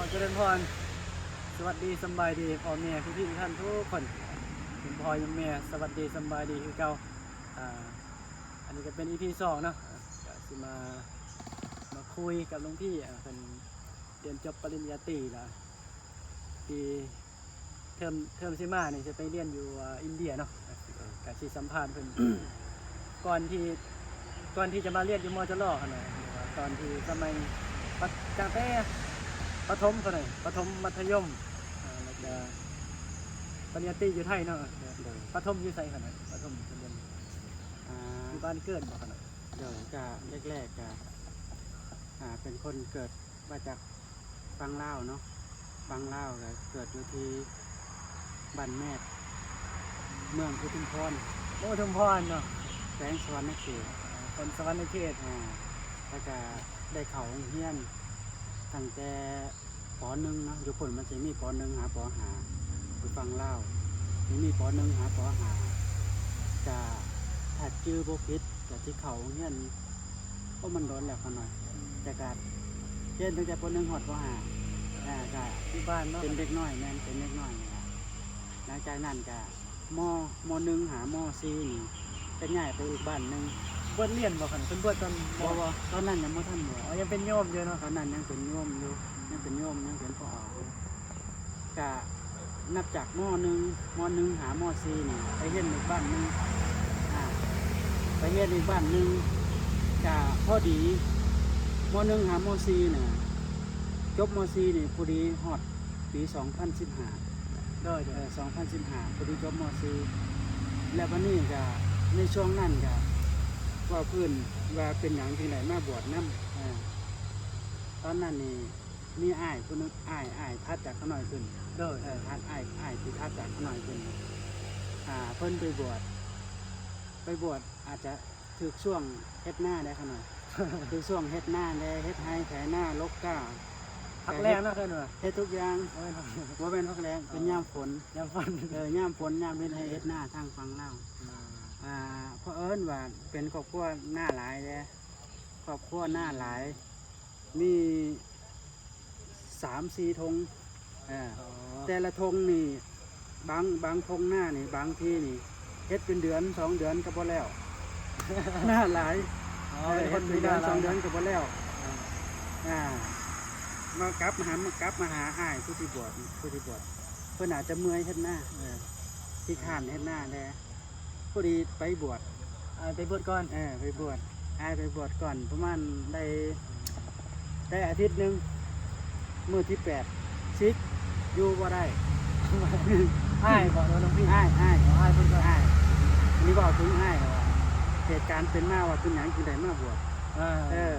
เจริญพรสวัสดีสบายดีพ่อแม่พี่ๆทุกท่านทุกคนคุณพ่อยมแม่สวัสดีสบายดีคือเก่าอันนี้ก็เป็น EP 2เนาะก็สิมาคุยกับหลวงพี่เป็นเรียนจบปริญญาตรีแล้วปีเทอมสิมานี่จะไปเรียนอยู่อินเดียเนาะก็สิสัมภาษณ์เพิ่น ก่อนที่จะมาเรียนอยู่มจรขนาดตอนที่สมัยตั้งแต่ประถมเขาหน่อยประถมมัธยมแล้วก็ปริญญาตรีอยู่ไทยเนาะประถมอยู่ไสขนาดประถมเรียนอยู่บ้านเกิดบ่ขนาด เดี๋ยวจะแรกๆจะเป็นคนเกิดมาจากฟังเล่าวเนาะฟังเล่าวก็เกิดอยู่ที่บ้านแม่เมืองอุทุมพร โอ้ทุมพรเนาะ แสงสวรรค์เขต คนสวรรค์เขต แล้วก็ได้เขาโรงเรียนตั้งแต่ป .1 เนาะอยู่คนมันจะมีป .1 หาป .5 อยู่ฟังเล่าวมีป .1 หาป .5 จะถัดจื้อโบพิษแต่ที่เขาโรงเรียนก็มันโดนแล้วเขาหน่อยแต่การเรียนตั้งแต่ป .1 หอดป .5 ก็ ที่บ้านเนาะ เป็นเด็กน้อยแม่นเป็นเด็กน้อยนี่ครับหลังจากนั้นก็ม .1 หาม .4 นี่เป็นย้ายไปอีกบ้านหนึง บวชเรียนบ่ขนาดเพิ่นบวชตอน เพราะว่าตอนนั้นยังไม่ทันบวช อ๋อยังเป็นโยมอยู่เนาะ ตอนนั้นยังเป็นโยมอยู่ยังเป็นโยมยังเป็นพ่อก็นับจากม .1 หาม .4 นี่ไปเรียนอีกบ้านหนึงไปเรียนอีกบ้านหนึงก็พอดีม .1 หาม .4 น่ะจบม .4 นี่พอดีฮอดปี2015 เด้อ 2015พอดีจบม .4 และวันนี้ก็ในช่วงนั้นก็ว่าเพื่อนว่าเป็นอย่างที่ไหนมาบวชน้ำตอนนั้นนี่มีอ้ายคนนึงอ้ายทัดจากเขาหน่อยขึ้น เด้อ ทัดอ้ายที่ทัดจากเขาหน่อยขึ้นเพิ่นไปบวชอาจจะถึกช่วงเฮ็ดหน้าได้เขาหน่อย ถึกช่วงเฮ็ดหน้าได้เฮ็ดให้ไถหน้าลกก้า พักแรงเนาะเพิ่นว่า เฮ็ดทุกอย่าง โอ้ย ว่าเป็นพักแรงเป็นย่ามฝน ยามฟัน ย่ามฝนย่ามเฮ็ดให้เฮ็ดหน้าทางฟังเล่าเพราะเอิญว่าเป็นครอบครัวหน้าหลายเลยครอบครัวหน้าหลายมี3-4 ธงแต่ละธงนี่บางธงหน้านี่บางที่นี่เฮ็ดเป็นเดือน2 เดือนก็บ่แล้ว หน้าหลาย เป็นค เฮ็ น ด มี เป็น ห เดื น้า อน หลาย 2 เดือนก็บ่แล้วมากลับมาหาอ้ายผู้ที่บวชเพิ่นอาจจะเมื่อยเฮ็ดหน้าที่ข้านเฮ็ดหน้าแลพอดีไปบวช ไปบวชก่อน ไปบวชไปบวชก่อนประมาณได้อาทิตย์หนึงมื้อที่8ซิกอยู่บ่ได้ อ้ายบ่เนาะน้องพี่ อ้าย อ้ายเพิ่นก็ อันนี้บอกถึงอ้ายว่าเหตุการณ์เป็นมาว่าเป็นหยังจึงได้มาบวช อ่า